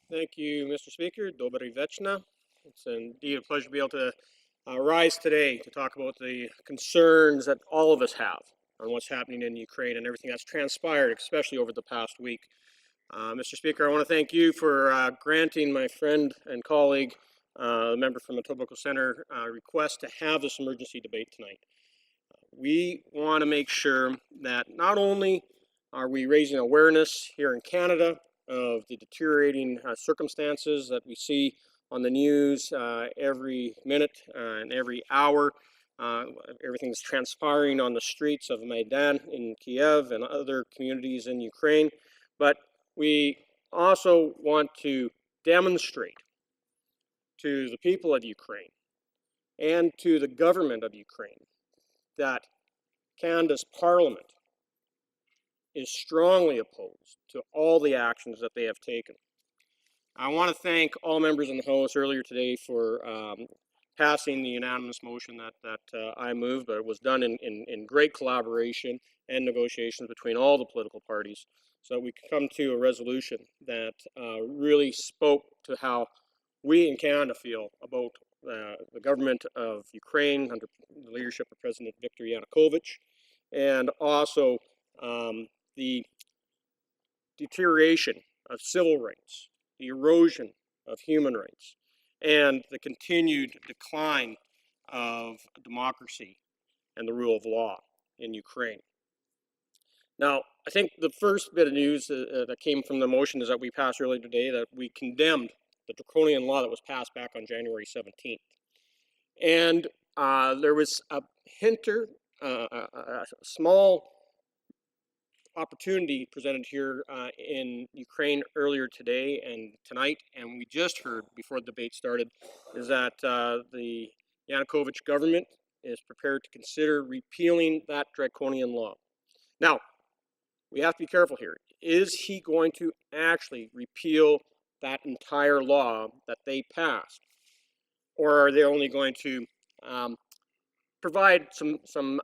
Thank you, Mr. Speaker. Dobry večna. It's indeed a pleasure to be able to rise today to talk about the concerns that all of us have on what's happening in Ukraine and everything that's transpired, especially over the past week. Mr. Speaker, I want to thank you for granting my friend and colleague, the member from the Etobicoke Centre, request to have this emergency debate tonight. We want to make sure that not only are we raising awareness here in Canada of the deteriorating circumstances that we see on the news every minute and every hour, everything that's transpiring on the streets of Maidan in Kiev and other communities in Ukraine, but we also want to demonstrate to the people of Ukraine and to the government of Ukraine that Canada's Parliament is strongly opposed to all the actions that they have taken. I want to thank all members in the House earlier today for passing the unanimous motion that I moved, but it was done in great collaboration and negotiations between all the political parties so that we could come to a resolution that really spoke to how we in Canada feel about the government of Ukraine under the leadership of President Viktor Yanukovych, and also the deterioration of civil rights, the erosion of human rights, and the continued decline of democracy and the rule of law in Ukraine. Now, I think the first bit of news that came from the motion is that we passed earlier today that we condemned the draconian law that was passed back on January 17th. And there was a small opportunity presented here in Ukraine earlier today and tonight, and we just heard before the debate started, is that the Yanukovych government is prepared to consider repealing that draconian law. Now, we have to be careful here. Is he going to actually repeal that entire law that they passed? Or are they only going to provide some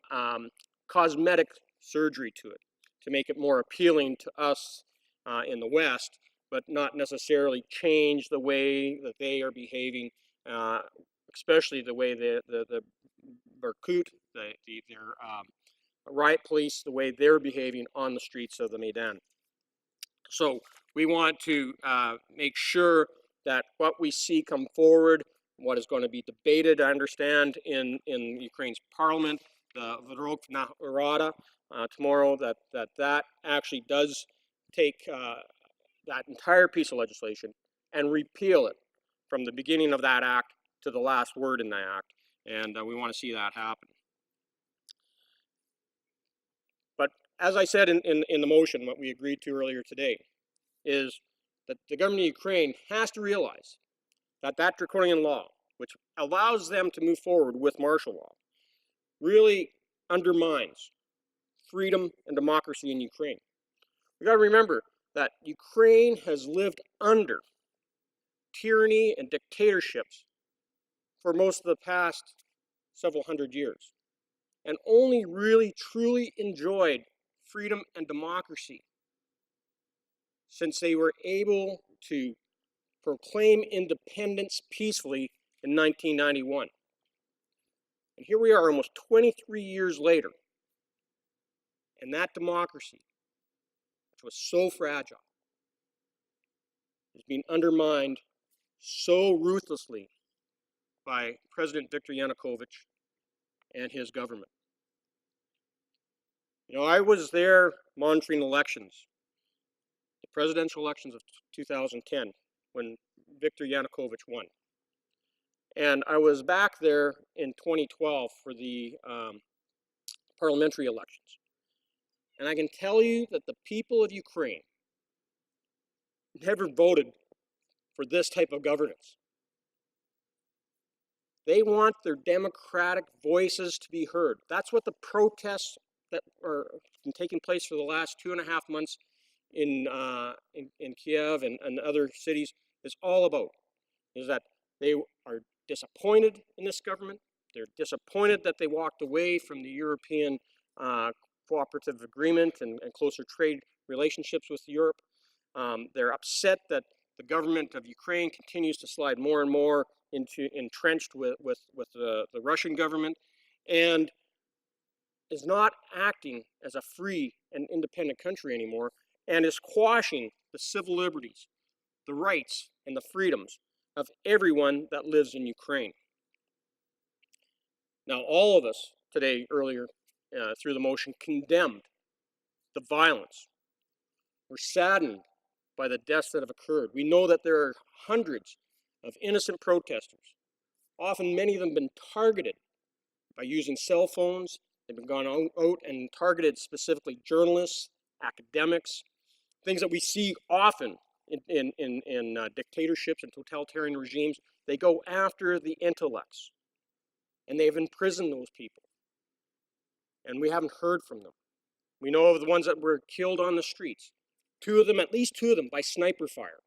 cosmetic surgery to it to make it more appealing to us in the West, but not necessarily change the way that they are behaving, especially the way the Berkut, their riot police, the way they're behaving on the streets of the Maidan. So we want to make sure that what we see come forward, what is going to be debated, I understand, in Ukraine's parliament, the Verkhovna Rada, tomorrow, that actually does take that entire piece of legislation and repeal it from the beginning of that act to the last word in the act, and we want to see that happen. But as I said in the motion, what we agreed to earlier today is that the government of Ukraine has to realize that that draconian law, which allows them to move forward with martial law, really undermines freedom and democracy in Ukraine. We got to remember that Ukraine has lived under tyranny and dictatorships for most of the past several hundred years, and only really truly enjoyed freedom and democracy since they were able to proclaim independence peacefully in 1991. And here we are almost 23 years later, and that democracy, which was so fragile, is being undermined so ruthlessly by President Viktor Yanukovych and his government. You know, I was there monitoring elections, the presidential elections of 2010, when Viktor Yanukovych won. And I was back there in 2012 for the parliamentary elections. And I can tell you that the people of Ukraine never voted for this type of governance. They want their democratic voices to be heard. That's what the protests that are taking place for the last 2.5 months in Kiev and other cities is all about, is that they are disappointed in this government. They're disappointed that they walked away from the European cooperative agreement and closer trade relationships with Europe. They're upset that the government of Ukraine continues to slide more and more into entrenched with the Russian government, and is not acting as a free and independent country anymore, and is quashing the civil liberties, the rights, and the freedoms of everyone that lives in Ukraine. Now, all of us today, earlier, through the motion, condemned the violence. We're saddened by the deaths that have occurred. We know that there are hundreds of innocent protesters. Often, many of them have been targeted by using cell phones. They've been gone out and targeted specifically journalists, academics, things that we see often in dictatorships and totalitarian regimes. They go after the intellects, and they've imprisoned those people. And we haven't heard from them. We know of the ones that were killed on the streets. At least two of them, by sniper fire.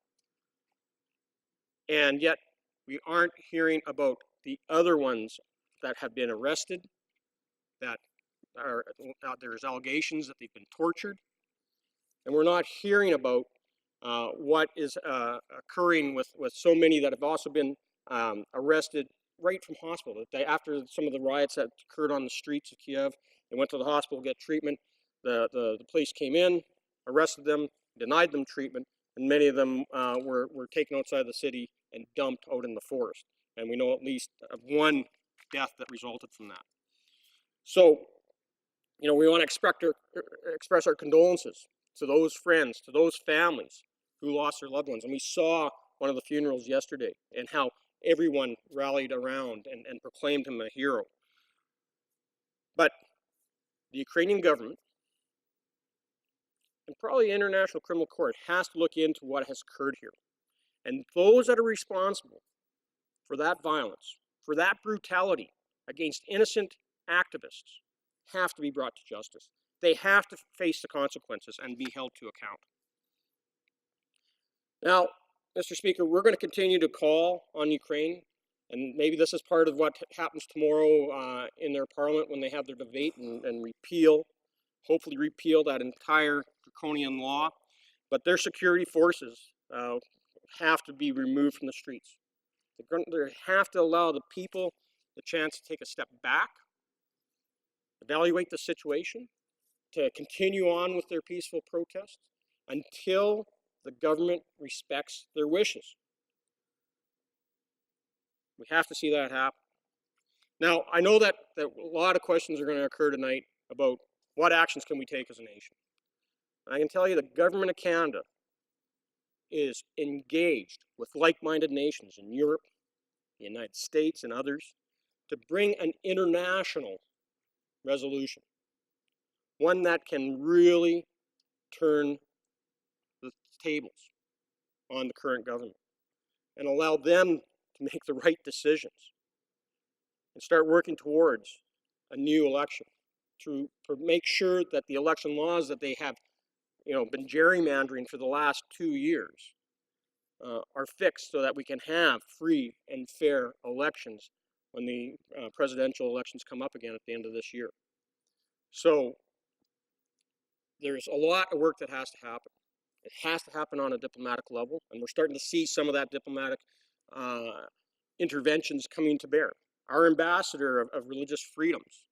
And yet, we aren't hearing about the other ones that have been arrested, that there's allegations that they've been tortured. And we're not hearing about what is occurring with so many that have also been arrested right from hospital. After some of the riots that occurred on the streets of Kiev, they went to the hospital to get treatment. The police came in, arrested them, denied them treatment, and many of them were taken outside the city and dumped out in the forest. And we know at least of one death that resulted from that. So, we want to express our condolences to those friends, to those families who lost their loved ones. And we saw one of the funerals yesterday and how everyone rallied around and proclaimed him a hero. But the Ukrainian government, and probably the International Criminal Court, has to look into what has occurred here. And those that are responsible for that violence, for that brutality against innocent activists, have to be brought to justice. They have to face the consequences and be held to account. Now, Mr. Speaker, we're going to continue to call on Ukraine, and maybe this is part of what happens tomorrow in their parliament when they have their debate and hopefully repeal that entire draconian law. But their security forces have to be removed from the streets. They have to allow the people the chance to take a step back, evaluate the situation, to continue on with their peaceful protest until the government respects their wishes. We have to see that happen. Now, I know that a lot of questions are going to occur tonight about what actions can we take as a nation. And I can tell you the government of Canada is engaged with like-minded nations in Europe, the United States, and others to bring an international resolution, one that can really turn the tables on the current government and allow them to make the right decisions and start working towards a new election to make sure that the election laws that they have been gerrymandering for the last 2 years are fixed so that we can have free and fair elections when the presidential elections come up again at the end of this year. So there's a lot of work that has to happen. It has to happen on a diplomatic level, and we're starting to see some of that diplomatic interventions coming to bear. Our ambassador of religious freedoms,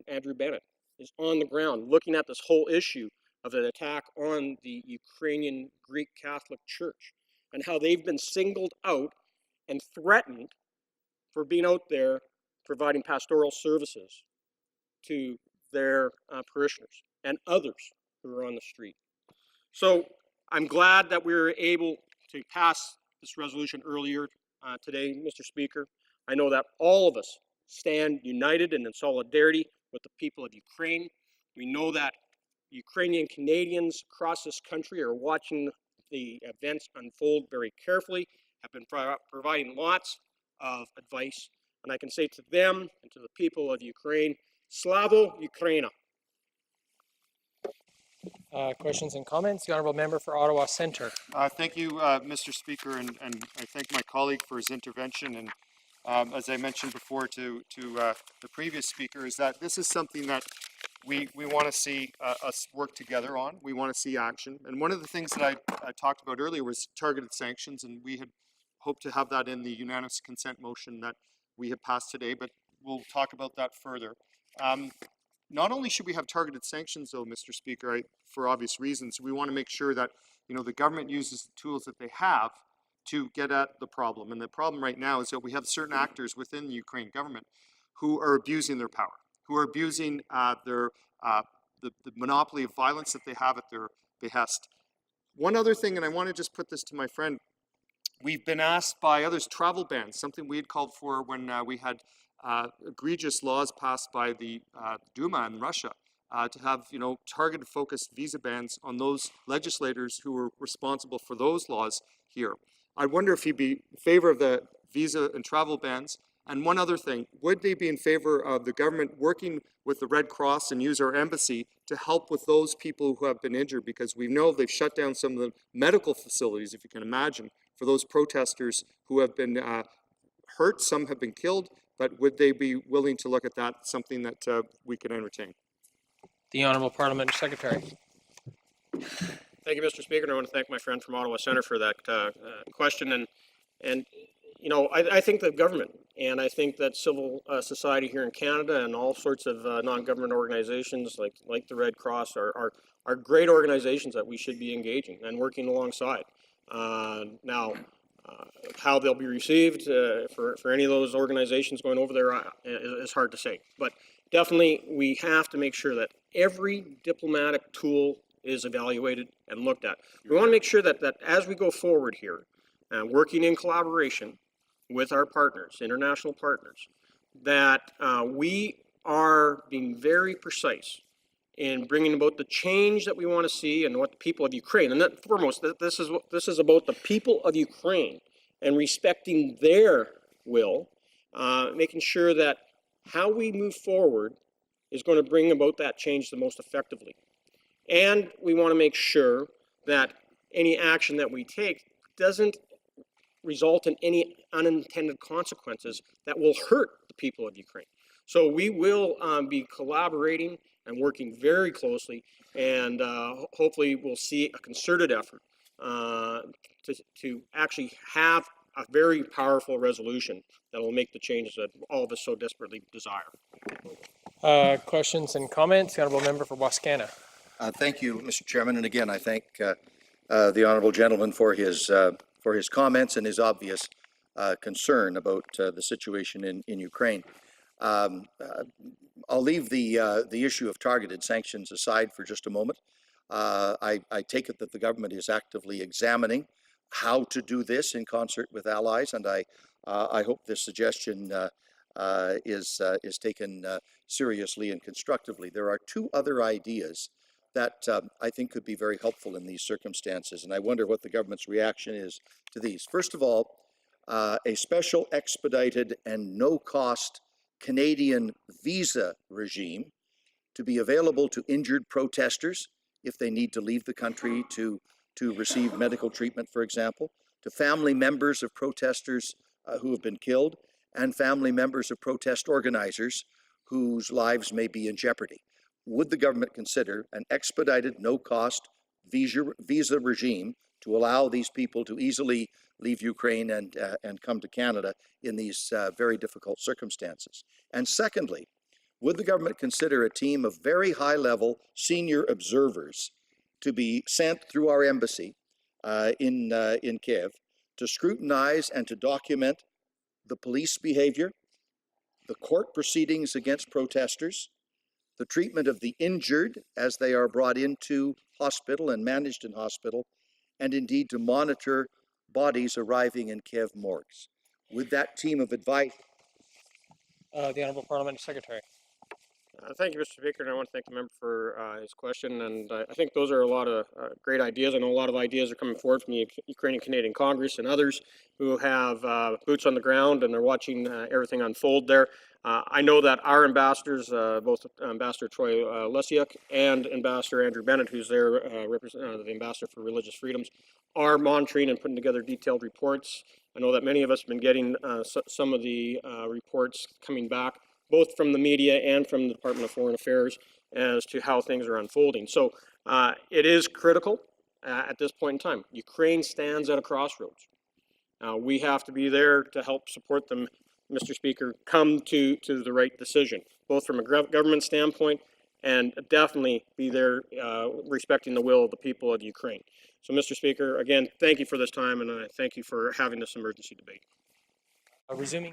Andrew Bennett, is on the ground looking at this whole issue of an attack on the Ukrainian Greek Catholic Church and how they've been singled out and threatened for being out there providing pastoral services to their parishioners and others who are on the street. So I'm glad that we were able to pass this resolution earlier today, Mr. Speaker. I know that all of us stand united and in solidarity with the people of Ukraine. We know that Ukrainian Canadians across this country are watching the events unfold very carefully, have been providing lots of advice. And I can say to them and to the people of Ukraine, Slavo Ukraina. Questions and comments? The Honourable Member for Ottawa Centre. Thank you, Mr. Speaker, and I thank my colleague for his intervention. And as I mentioned before to the previous speaker, is that this is something that we want to see us work together on. We want to see action. And one of the things that I talked about earlier was targeted sanctions, and we had hoped to have that in the unanimous consent motion that we have passed today, but we'll talk about that further. Not only should we have targeted sanctions, though, Mr. Speaker, for obvious reasons, we want to make sure that the government uses the tools that they have to get at the problem. And the problem right now is that we have certain actors within the Ukraine government who are abusing their power, who are abusing the monopoly of violence that they have at their behest. One other thing, and I want to just put this to my friend, we've been asked by others, travel bans, something we had called for when we had egregious laws passed by the Duma in Russia to have, targeted focused visa bans on those legislators who were responsible for those laws here. I wonder if he'd be in favor of the visa and travel bans. And one other thing, would they be in favor of the government working with the Red Cross and use our embassy to help with those people who have been injured? Because we know they've shut down some of the medical facilities, if you can imagine, for those protesters who have been hurt. Some have been killed, but would they be willing to look at that, something that we could entertain? The Honourable Parliamentary Secretary. Thank you, Mr. Speaker, and I want to thank my friend from Ottawa Centre for that question. And I think the government and I think that civil society here in Canada and all sorts of non-government organizations like the Red Cross are great organizations that we should be engaging and working alongside. Now, how they'll be received for any of those organizations going over there is hard to say. But definitely, we have to make sure that every diplomatic tool is evaluated and looked at. We want to make sure that as we go forward here, working in collaboration with our partners, international partners, that we are being very precise in bringing about the change that we want to see and what the people of Ukraine, and that foremost, this is about the people of Ukraine and respecting their will, making sure that how we move forward is going to bring about that change the most effectively. And we want to make sure that any action that we take doesn't result in any unintended consequences that will hurt the people of Ukraine. So we will be collaborating and working very closely, and hopefully we'll see a concerted effort to actually have a very powerful resolution that will make the changes that all of us so desperately desire. Questions and comments? The Honourable Member for Wascana. Thank you, Mr. Chairman, and again I thank the honourable gentleman for his comments and his obvious concern about the situation in Ukraine. I'll leave the issue of targeted sanctions aside for just a moment. I take it that the government is actively examining how to do this in concert with allies, and I hope this suggestion is taken seriously and constructively. There are two other ideas that I think could be very helpful in these circumstances, and I wonder what the government's reaction is to these. First of all, a special expedited and no-cost Canadian visa regime to be available to injured protesters if they need to leave the country to receive medical treatment, for example, to family members of protesters who have been killed, and family members of protest organizers whose lives may be in jeopardy. Would the government consider an expedited, no-cost visa regime to allow these people to easily leave Ukraine and come to Canada in these very difficult circumstances? And secondly, would the government consider a team of very high-level senior observers to be sent through our embassy in Kyiv to scrutinize and to document the police behavior, the court proceedings against protesters, the treatment of the injured as they are brought into hospital and managed in hospital, and indeed to monitor bodies arriving in Kyiv morgues? Would that team of advice? The Honourable Parliamentary Secretary. Thank you, Mr. Speaker, and I want to thank the member for his question. And I think those are a lot of great ideas. I know a lot of ideas are coming forward from the Ukrainian Canadian Congress and others who have boots on the ground and they're watching everything unfold there. I know that our ambassadors, both Ambassador Troy Lesiuk and Ambassador Andrew Bennett, who's there, the Ambassador for Religious Freedoms, are monitoring and putting together detailed reports. I know that many of us have been getting some of the reports coming back, both from the media and from the Department of Foreign Affairs, as to how things are unfolding. So it is critical at this point in time. Ukraine stands at a crossroads. We have to be there to help support them, Mr. Speaker, come to the right decision, both from a government standpoint and definitely be there respecting the will of the people of Ukraine. So, Mr. Speaker, again, thank you for this time, and thank you for having this emergency debate. Resuming